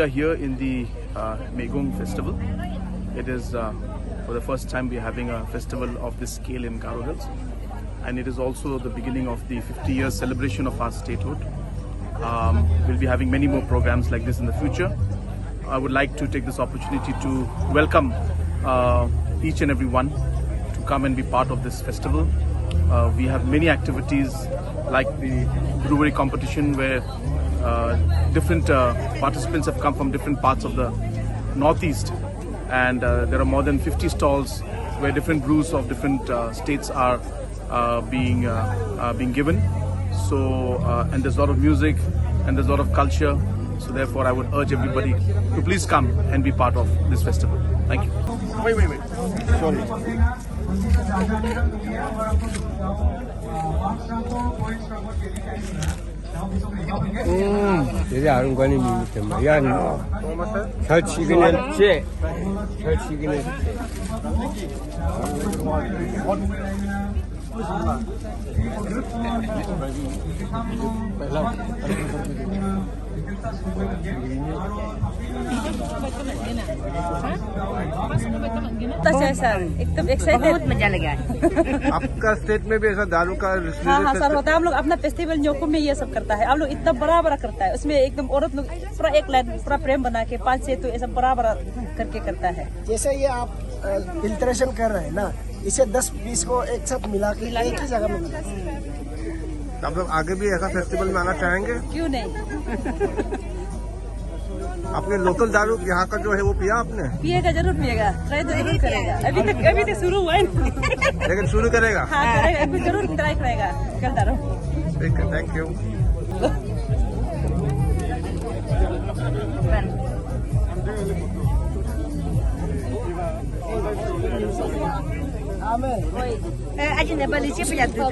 are here in the Megong Festival. It is for the first time we are having a festival of this scale in Garo Hills, and it is also the beginning of the 50-year celebration of our statehood. We'll be having many more programs like this in the future. I would like to take this opportunity to welcome each and every one to come and be part of this festival. We have many activities like the brewery competition where different participants have come from different parts of the northeast, and there are more than 50 stalls where different brews of different states are being given. So and there's a lot of music and there's a lot of culture. So therefore, I would urge everybody to please come and be part of this festival. Thank you. Wait. Sorry. 되게 아름관이 미미tema. Yan, 잘 치긴 했지. 잘 치긴 했지. Sir एकदम excited, बहुत मजा लगा। आपका state में भी ऐसा दारू का हाँ सर होता है। हम लोग अपना फेस्टिवल न्योकुम में ये सब करता है। हम लोग इतना बड़ा बड़ा करता है, उसमें एकदम औरत लोग पूरा एक लाइन पूरा प्रेम बना के 5-6 तो ऐसा बड़ा बड़ा करके करता है। जैसे ये आप फिल्ट्रेशन कर रहे हैं ना, इसे 10-20 को एक साथ मिला के एक ही जगह में मिला। आप लोग आगे भी ऐसा फेस्टिवल में आना चाहेंगे? क्यों नहीं। आपने लोकल दारू यहाँ का जो है वो पिया आपने? पिएगा, जरूर पिएगा, ट्राई जरूर करेगा। अभी तक शुरू हुआ है लेकिन शुरू करेगा? हाँ करेगा, अभी जरूर ट्राई करेगा। करता रहो। ठीक है, thank you. Aja nak balik siapa jatuh?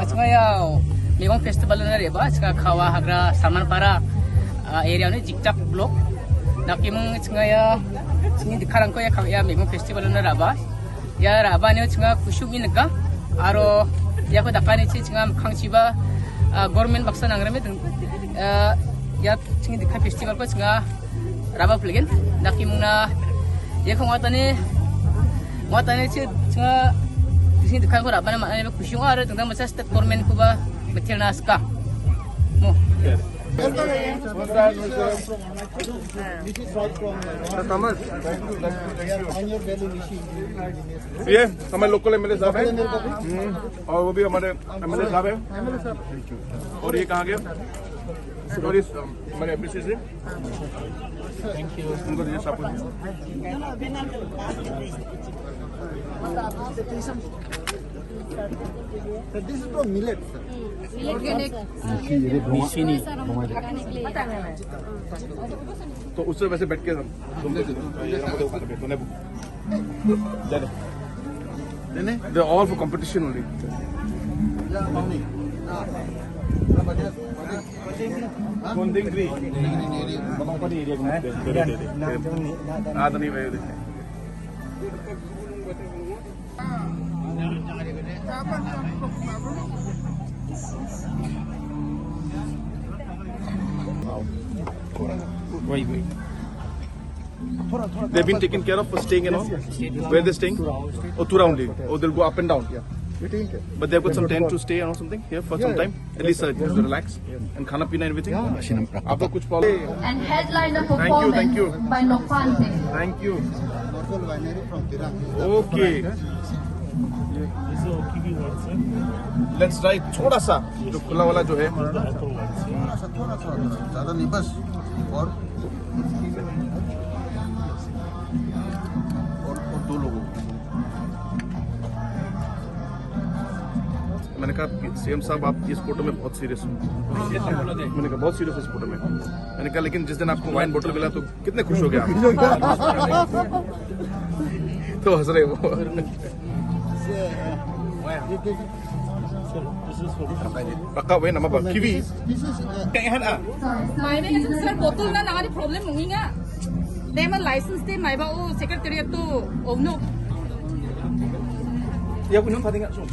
Sebenarnya Megong Festival ni reba, sekarang Khawa Hagra Samanpara area ni Jiktak Blok. Nak imong sebenarnya sini dikarang ko ya Megong Festival ni reba. Ya raba ni sebenarnya kusuk ini ka, aro ya ko dakani sih sebenarnya kangciba government baksa nangrame ya sebenarnya dikar festival ko sebenarnya raba pelgen. Nak imong na ya ko ngatani sih sebenarnya sini dikar ko raba ni maknanya kusuk aro tentang masa state government ko ba betul naskah. Mo. ये हमारे local MLA साहब हैं और वो भी हमारे MLA साहब हैं। और ये कहाँ गया? और ये हमारे एमपीसी से थैंक यू। उनको दीजिए साहब। This is from millet, sir. तो उससे वैसे बैठ के they're all for competition only. Wait. They've been taken care of for staying and all? Where they're staying? Oh, Tura only. Oh, they'll go up and down. But they've got some tent to stay or something here for some time? At least just to relax? And khana pina and everything? Aapka kuch problem? And headliner performance Thank you. by Nopante. Thank you. Okay. Let's try थोड़ा सा जो खुला वाला जो है ज़्यादा नहीं बस और दो लोगों। मैंने कहा सीएम साहब आप इस फोटो में बहुत सीरियस हो। मैंने कहा बहुत सीरियस इस फोटो में। मैंने कहा लेकिन जिस दिन आपको वाइन बोतल मिला तो कितने खुश हो गए आप? तो हंस रहे वो। Baka wen nama ba kiwi. Kaihan ah. Mai be sir botol na nangani problem nungi nga. Dema license de mai ba o secretariat to ovno. Ya punong pati nga so.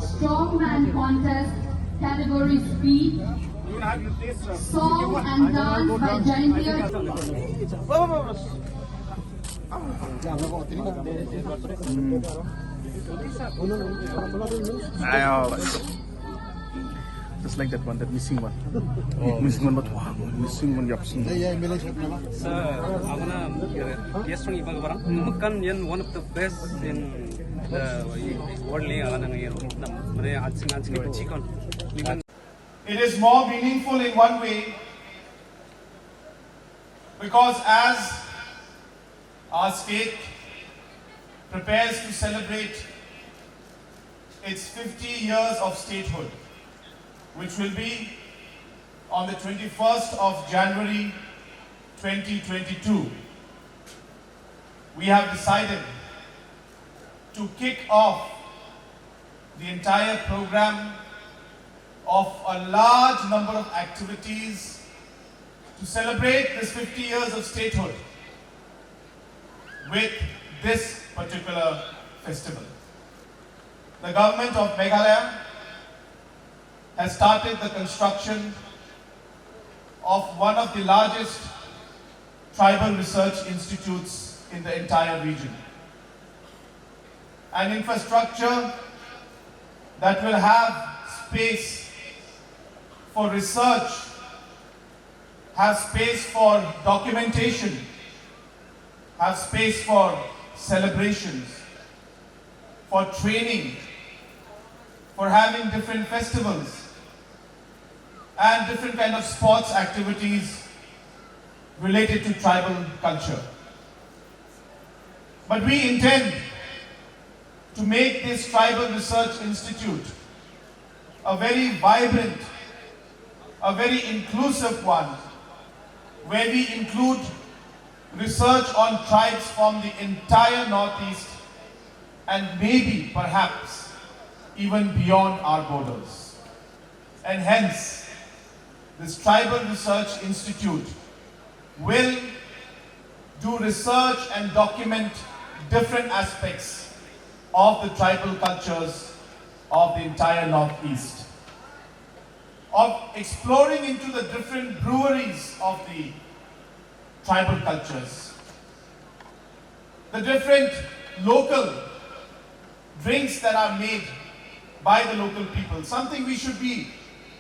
Strongman contest, category speed, song and dance by Jaintia. Just like that one, that missing one. Missing one, but wow, missing one. Yup. Sir, agana yesterday ibang barang mukan yan one of the best in the world league agana ngayon. Mare adsing ko chikon. It is more meaningful in one way because as our state prepares to celebrate its 50 years of statehood, which will be on the 21st of January 2022, we have decided to kick off the entire program of a large number of activities to celebrate this 50 years of statehood with this particular festival. The government of Meghalaya has started the construction of one of the largest tribal research institutes in the entire region. An infrastructure that will have space for research, have space for documentation, have space for celebrations, for training, for having different festivals and different kind of sports activities related to tribal culture. But we intend to make this Tribal Research Institute a very vibrant, a very inclusive one, where we include research on tribes from the entire Northeast and maybe, perhaps, even beyond our borders. And hence, this Tribal Research Institute will do research and document different aspects of the tribal cultures of the entire Northeast, of exploring into the different breweries of the tribal cultures, the different local drinks that are made by the local people, something we should be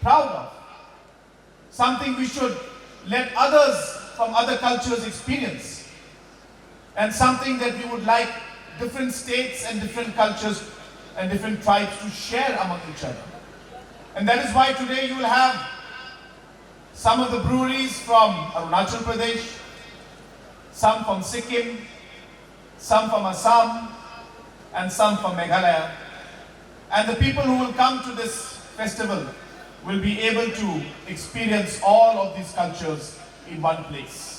proud of, something we should let others from other cultures experience, and something that we would like different states and different cultures and different tribes to share among each other. And that is why today you will have some of the breweries from Arunachal Pradesh, some from Sikkim, some from Assam, and some from Meghalaya. And the people who will come to this festival will be able to experience all of these cultures in one place.